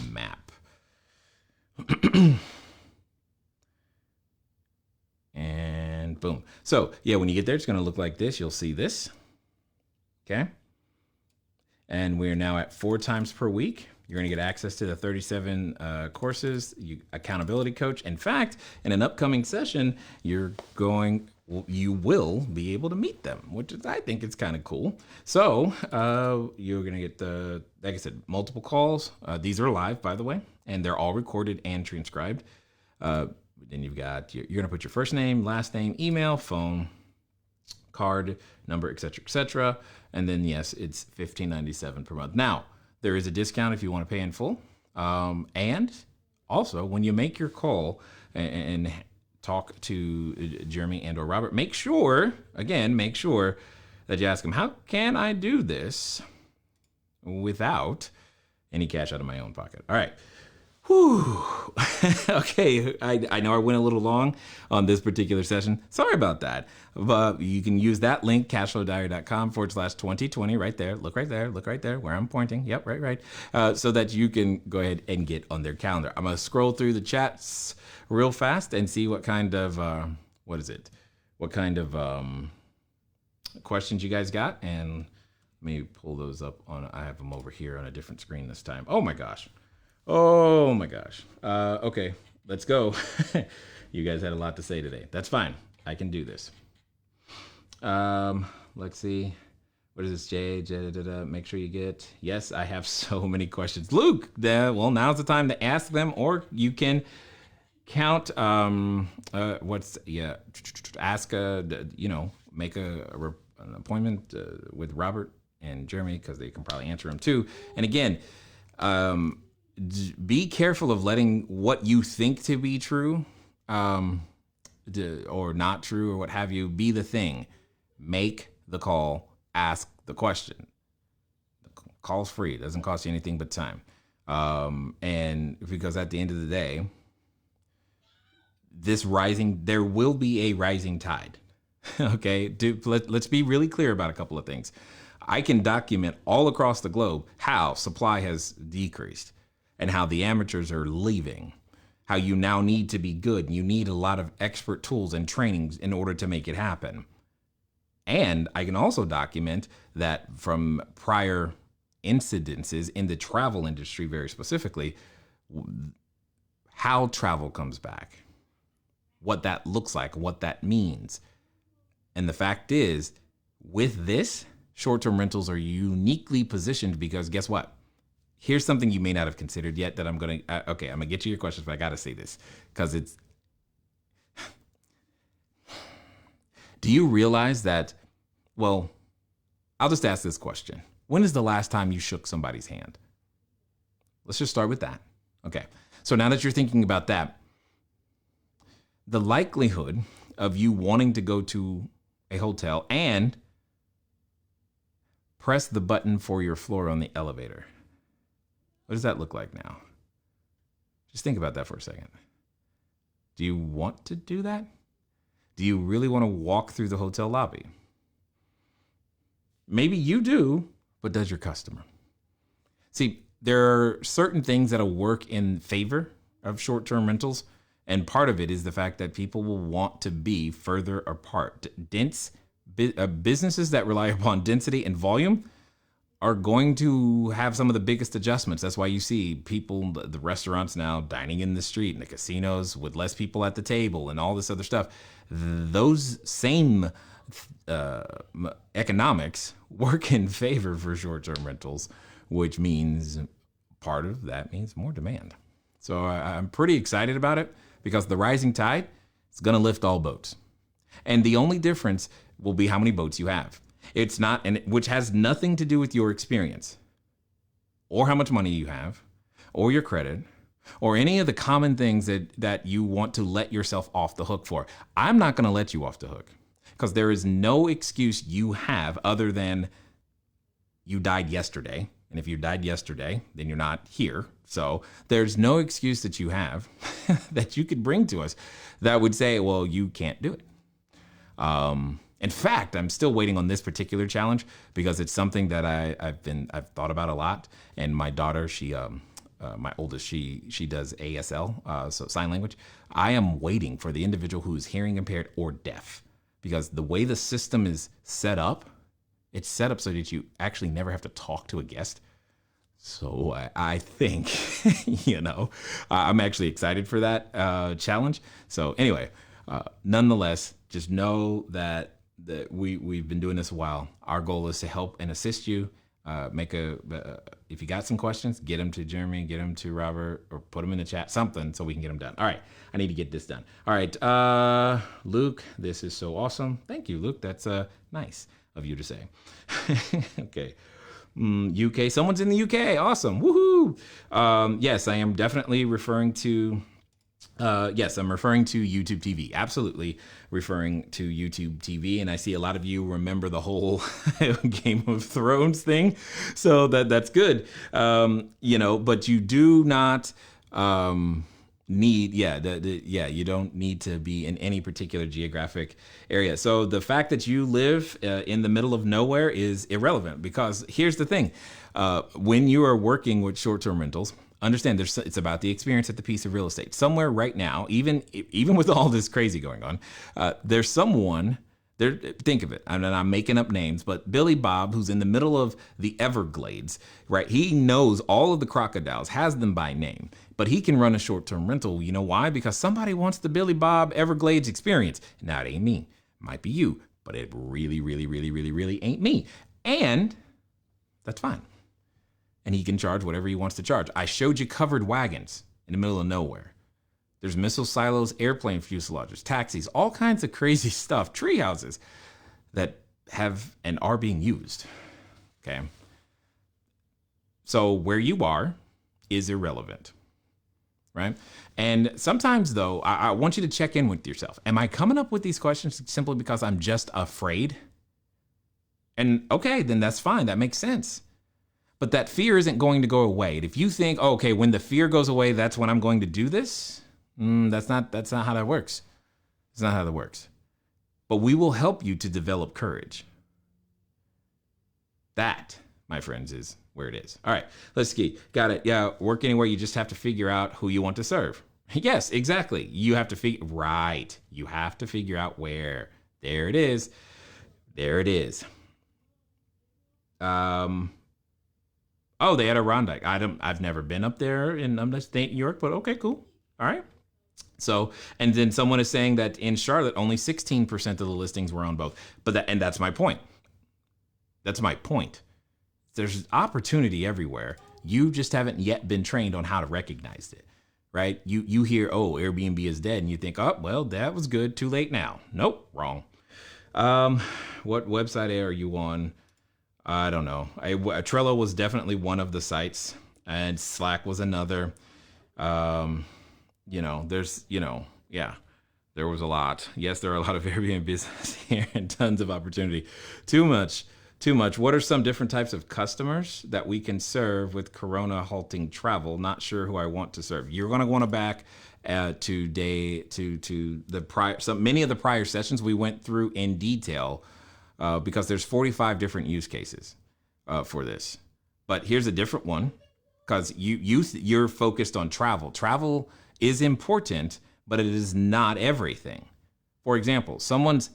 map. And boom. So yeah, when you get there, it's going to look like this. You'll see this. Okay. And we're now at 4 times per week. You're going to get access to the 37 courses, accountability coach. In fact, in an upcoming session, you will be able to meet them, which is, I think it's kind of cool. So you're going to get like I said, multiple calls. These are live, by the way, and they're all recorded and transcribed. Then you've got, you're going to put your first name, last name, email, phone, card number, et cetera. And then, yes, it's $15.97 per month. Now, there is a discount if you want to pay in full. And also, when you make your call and talk to Jeremy and or Robert, make sure that you ask them, how can I do this without any cash out of my own pocket? All right. Whew. Okay, I know I went a little long on this particular session. Sorry about that. But you can use that link, cashflowdiary.com/2020 right there. Look right there where I'm pointing. Yep, right. So that you can go ahead and get on their calendar. I'm going to scroll through the chats real fast and see what kind of, questions you guys got. And let me pull those up I have them over here on a different screen this time. Oh my gosh. Oh my gosh. Okay, let's go. You guys had a lot to say today. That's fine. I can do this. Let's see. What is this, Jay? Make sure you get. Yes, I have so many questions. Luke, well, now's the time to ask them, or you can count. Ask. Make an appointment with Robert and Jeremy because they can probably answer them too. And again, be careful of letting what you think to be true, or not true, or what have you, be the thing. Make the call. Ask the question. The call's free. It doesn't cost you anything but time. And because at the end of the day, there will be a rising tide. Okay, let's be really clear about a couple of things. I can document all across the globe how supply has decreased and how the amateurs are leaving, how you now need to be good. You need a lot of expert tools and trainings in order to make it happen. And I can also document that from prior incidences in the travel industry, very specifically, how travel comes back, what that looks like, what that means. And the fact is, with this, short-term rentals are uniquely positioned because guess what? Here's something you may not have considered yet that I'm going to get to your questions, but I got to say this because it's, do you realize that, well, I'll just ask this question. When is the last time you shook somebody's hand? Let's just start with that. Okay. So now that you're thinking about that, the likelihood of you wanting to go to a hotel and press the button for your floor on the elevator, what does that look like now? Just think about that for a second. Do you want to do that? Do you really want to walk through the hotel lobby? Maybe you do, but does your customer? See, there are certain things that'll work in favor of short-term rentals, and part of it is the fact that people will want to be further apart. Businesses that rely upon density and volume are going to have some of the biggest adjustments. That's why you see people, the restaurants now dining in the street and the casinos with less people at the table and all this other stuff. Those same economics work in favor for short-term rentals, which means part of that means more demand. So I'm pretty excited about it because the rising tide is going to lift all boats. And the only difference will be how many boats you have. It's not, which has nothing to do with your experience or how much money you have or your credit or any of the common things that you want to let yourself off the hook for. I'm not going to let you off the hook because there is no excuse you have other than you died yesterday. And if you died yesterday, then you're not here. So there's no excuse that you have that you could bring to us that would say, well, you can't do it. In fact, I'm still waiting on this particular challenge because it's something that I've thought about a lot. And my daughter, my oldest, she does ASL, so sign language. I am waiting for the individual who is hearing impaired or deaf because the way the system is set up, it's set up so that you actually never have to talk to a guest. So I think, I'm actually excited for that challenge. So anyway, nonetheless, just know that we've been doing this a while. Our goal is to help and assist you. If you got some questions, get them to Jeremy, get them to Robert, or put them in the chat, something so we can get them done. All right, I need to get this done. All right, Luke, this is so awesome. Thank you, Luke. That's nice of you to say. Okay. UK, someone's in the UK. Awesome. Woohoo. Yes, I am definitely referring to, I'm referring to YouTube TV. Absolutely referring to YouTube TV. And I see a lot of you remember the whole Game of Thrones thing. So that's good. But you do not, you don't need to be in any particular geographic area. So the fact that you live in the middle of nowhere is irrelevant because here's the thing. When you are working with short-term rentals, understand it's about the experience at the piece of real estate. Somewhere right now, even with all this crazy going on, there's someone Think of it. I'm making up names, but Billy Bob, who's in the middle of the Everglades, right? He knows all of the crocodiles, has them by name, but he can run a short-term rental. You know why? Because somebody wants the Billy Bob Everglades experience. Now, it ain't me. Might be you, but it really, really, really, really, really ain't me. And that's fine. And he can charge whatever he wants to charge. I showed you covered wagons in the middle of nowhere. There's missile silos, airplane fuselages, taxis, all kinds of crazy stuff, tree houses that have and are being used. Okay. So where you are is irrelevant, right? And sometimes, though, I want you to check in with yourself. Am I coming up with these questions simply because I'm just afraid? And okay, then that's fine. That makes sense. But that fear isn't going to go away. And if you think, oh, okay, when the fear goes away, that's when I'm going to do this. That's not how that works. It's not how that works. But we will help you to develop courage. That, my friends, is where it is. All right, let's see. Got it. Yeah, work anywhere. You just have to figure out who you want to serve. Yes, exactly. You have to figure, right. You have to figure out where. There it is. There it is. Oh, they had a Rondike. I've never been up there in upstate New York, but okay, cool. All right. So, and then someone is saying that in Charlotte, only 16% of the listings were on both. And that's my point. That's my point. There's opportunity everywhere. You just haven't yet been trained on how to recognize it, right? You hear, oh, Airbnb is dead, and you think, oh, well, that was good. Too late now. Nope, wrong. What website are you on? I don't know. Trello was definitely one of the sites, and Slack was another. There was a lot. Yes, there are a lot of Airbnbs here and tons of opportunity. Too much. What are some different types of customers that we can serve with Corona halting travel? Not sure who I want to serve. You're going to want to back to the prior. So many of the prior sessions we went through in detail because there's 45 different use cases for this. But here's a different one because you're focused on travel. Travel is important, but it is not everything. For example, someone's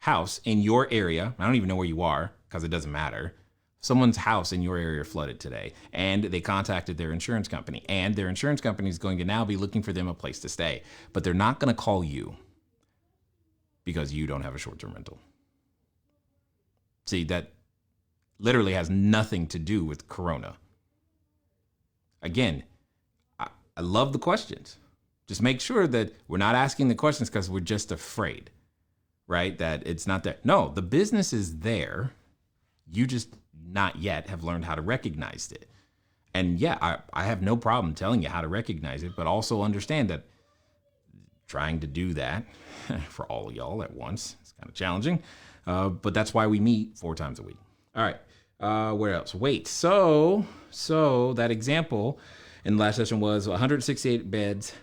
house in your area, I don't even know where you are because it doesn't matter. Someone's house in your area flooded today and they contacted their insurance company, and their insurance company is going to now be looking for them a place to stay, but they're not going to call you because you don't have a short-term rental. See, that literally has nothing to do with Corona. Again, I love the questions. Just make sure that we're not asking the questions because we're just afraid, right? That it's not there. No, the business is there. You just not yet have learned how to recognize it. And yeah, I have no problem telling you how to recognize it, but also understand that trying to do that for all of y'all at once is kind of challenging. But that's why we meet 4 times a week. All right. Where else? Wait. So that example in the last session was 168 beds.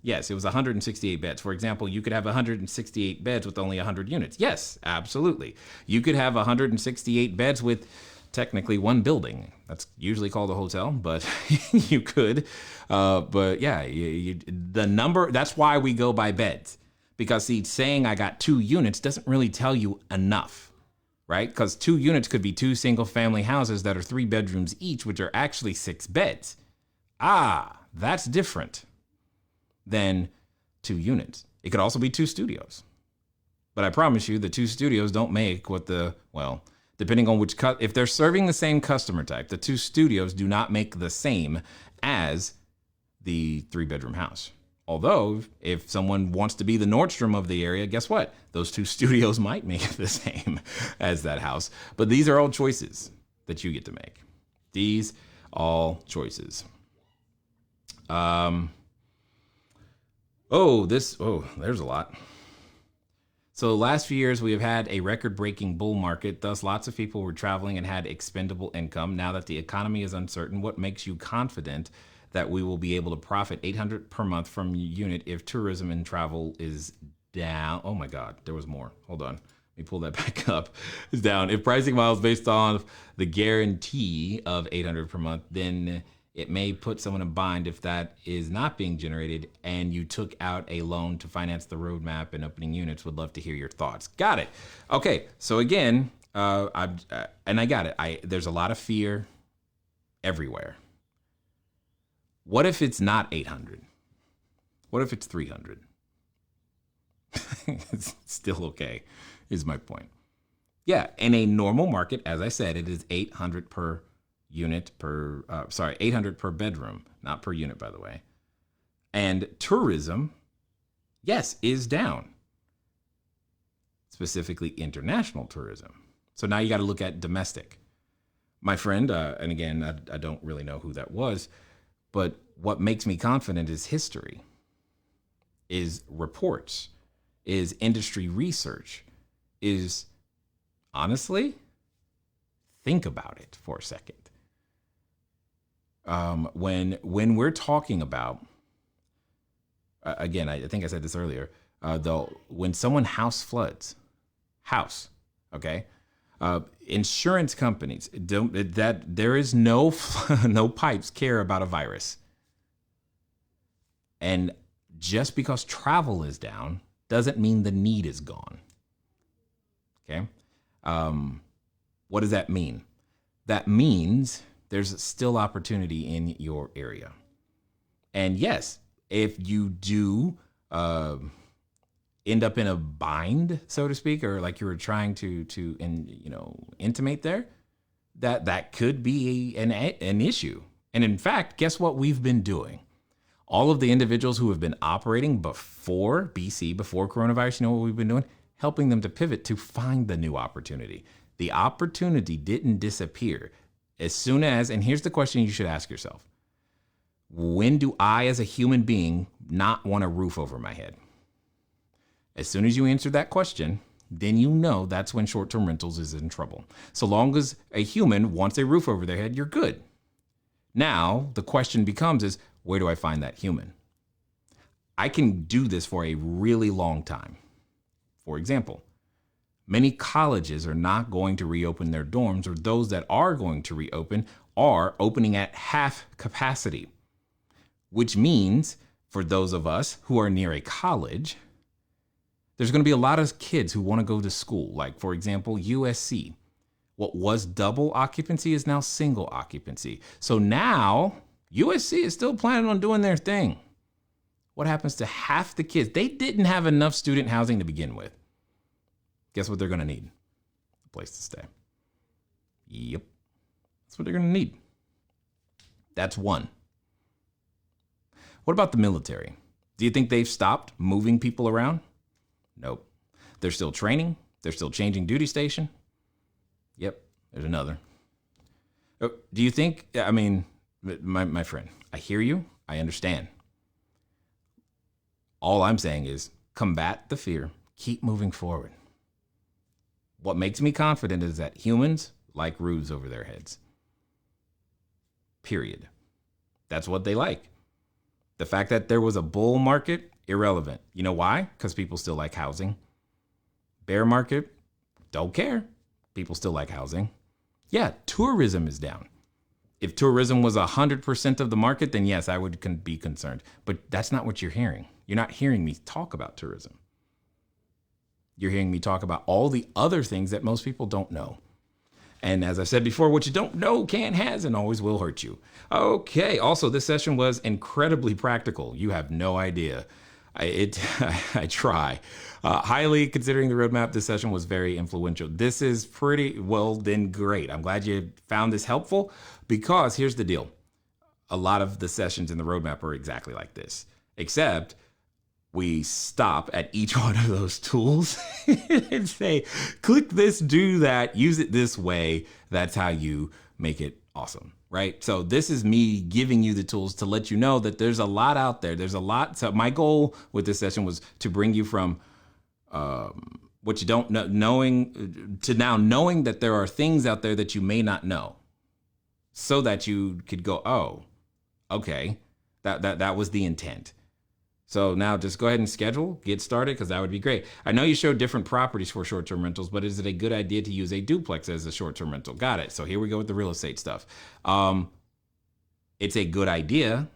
Yes, it was 168 beds. For example, you could have 168 beds with only 100 units. Yes, absolutely. You could have 168 beds with technically one building. That's usually called a hotel, but you could. But yeah, the number, that's why we go by beds. Because see, saying I got 2 units doesn't really tell you enough. Right? Because 2 units could be 2 single family houses that are 3 bedrooms each, which are actually 6 beds. That's different than 2 units. It could also be 2 studios. But I promise you the 2 studios don't make what depending on which, if they're serving the same customer type, the 2 studios do not make the same as the 3-bedroom house. Although, if someone wants to be the Nordstrom of the area, guess what? Those 2 studios might make it the same as that house. But these are all choices that you get to make. These all choices. There's a lot. So the last few years, we have had a record-breaking bull market. Thus, lots of people were traveling and had expendable income. Now that the economy is uncertain, what makes you confident that we will be able to profit $800 per month from unit if tourism and travel is down? Oh my God, there was more. Hold on. Let me pull that back up. It's down. If pricing models based on the guarantee of $800 per month, then It may put someone in a bind if that is not being generated and you took out a loan to finance the roadmap and opening units. Would love to hear your thoughts. Got it. Okay, so again, I got it. There's a lot of fear everywhere. What if it's not 800? What if it's 300? It's still okay, is my point. Yeah, in a normal market, as I said, it is 800 per unit 800 per bedroom, not per unit, by the way. And tourism, yes, is down. Specifically international tourism. So now you got to look at domestic. My friend, and again, I don't really know who that was, but what makes me confident is history, is reports, is industry research, is honestly, think about it for a second. When we're talking about, again, I think I said this earlier, though, when someone floods, okay, insurance companies there is no pipes care about a virus, and just because travel is down doesn't mean the need is gone. Okay, what does that mean? That means there's still opportunity in your area. And yes, if you do end up in a bind, so to speak, or like you were trying to intimate there, that could be an issue. And in fact, guess what we've been doing? All of the individuals who have been operating before coronavirus, you know what we've been doing? Helping them to pivot to find the new opportunity. The opportunity didn't disappear. As soon as, and here's the question you should ask yourself. When do I, as a human being, not want a roof over my head? As soon as you answer that question, then you know that's when short-term rentals is in trouble. So long as a human wants a roof over their head, you're good. Now, the question becomes is, where do I find that human? I can do this for a really long time. For example, many colleges are not going to reopen their dorms, or those that are going to reopen are opening at half capacity, which means for those of us who are near a college, there's going to be a lot of kids who want to go to school. Like, for example, USC. What was double occupancy is now single occupancy. So now USC is still planning on doing their thing. What happens to half the kids? They didn't have enough student housing to begin with. Guess what they're going to need? A place to stay. Yep. That's what they're going to need. That's one. What about the military? Do you think they've stopped moving people around? Nope. They're still training. They're still changing duty station. Yep. There's another. Do you think, I mean, my friend, I hear you. I understand. All I'm saying is combat the fear. Keep moving forward. What makes me confident is that humans like roofs over their heads. Period. That's what they like. The fact that there was a bull market, irrelevant. You know why? Because people still like housing. Bear market, don't care. People still like housing. Yeah, tourism is down. If tourism was 100% of the market, then yes, I would be concerned. But that's not what you're hearing. You're not hearing me talk about tourism. You're hearing me talk about all the other things that most people don't know. And as I said before, what you don't know can, has, and always will hurt you. Okay. Also, this session was incredibly practical. You have no idea. I try. Highly considering the roadmap, this session was very influential. This is pretty well then great. I'm glad you found this helpful, because here's the deal. A lot of the sessions in the roadmap are exactly like this, except we stop at each one of those tools and say, click this, do that, use it this way. That's how you make it awesome, right? So this is me giving you the tools to let you know that there's a lot out there. There's a lot. So my goal with this session was to bring you from what you don't know, knowing to now knowing that there are things out there that you may not know, so that you could go, oh, okay, that was the intent. So now just go ahead and schedule, get started, because that would be great. I know you showed different properties for short-term rentals, but is it a good idea to use a duplex as a short-term rental? Got it. So here we go with the real estate stuff. It's a good idea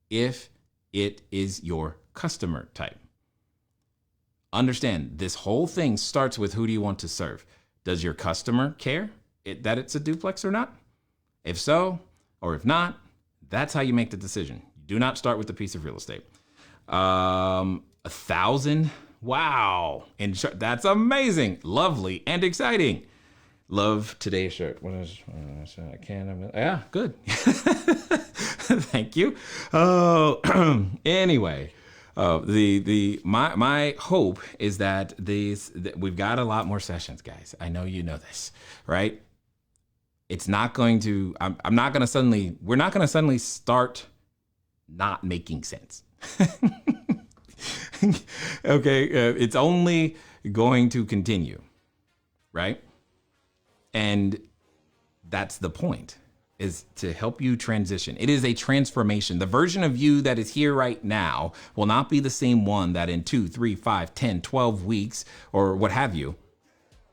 if it is your customer type. Understand, this whole thing starts with who do you want to serve? Does your customer care that it's a duplex or not? If so, or if not, that's how you make the decision. Do not start with the piece of real estate. 1,000. Wow. And that's amazing. Lovely and exciting. Love today's shirt. What is I can't. Yeah, good. Thank you. Oh, anyway, my hope is that we've got a lot more sessions, guys. I know you know this, right? It's not going to. We're not going to suddenly start not making sense. Okay, it's only going to continue, right? And that's the point, is to help you transition. It is a transformation. The version of you that is here right now will not be the same one that in 2, 3, 5, 10, 12 weeks or what have you.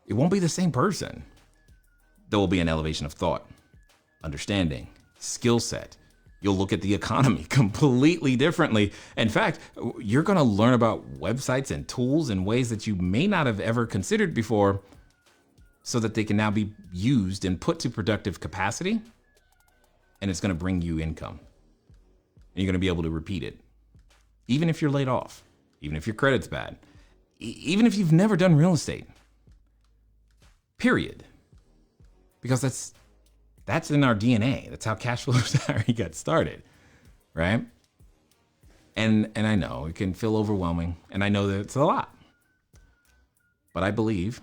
It won't be the same person. There will be an elevation of thought, understanding, skill set. You'll look at the economy completely differently. In fact, you're going to learn about websites and tools in ways that you may not have ever considered before, so that they can now be used and put to productive capacity. And it's going to bring you income. And you're going to be able to repeat it. Even if you're laid off, even if your credit's bad, even if you've never done real estate. Period. Because that's in our DNA. That's how CashFlowDiary got started, right? And I know it can feel overwhelming, and I know that it's a lot. But I believe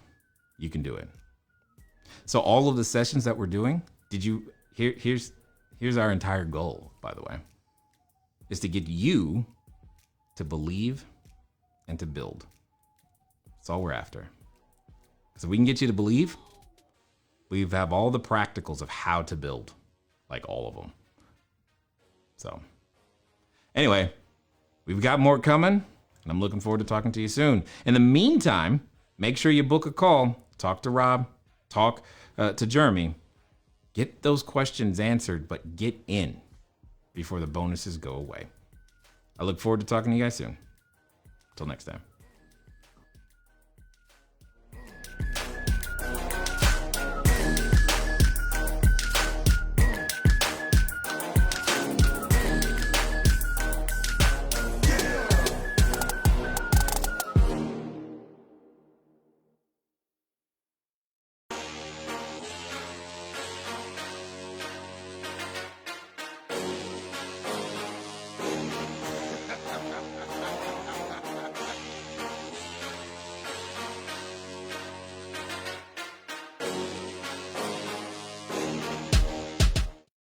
you can do it. So all of the sessions that we're doing, here's our entire goal, by the way, is to get you to believe and to build. That's all we're after. Because if we can get you to believe, we have all the practicals of how to build, like all of them. So anyway, we've got more coming, and I'm looking forward to talking to you soon. In the meantime, make sure you book a call, talk to Rob, talk to Jeremy, get those questions answered, but get in before the bonuses go away. I look forward to talking to you guys soon. Until next time.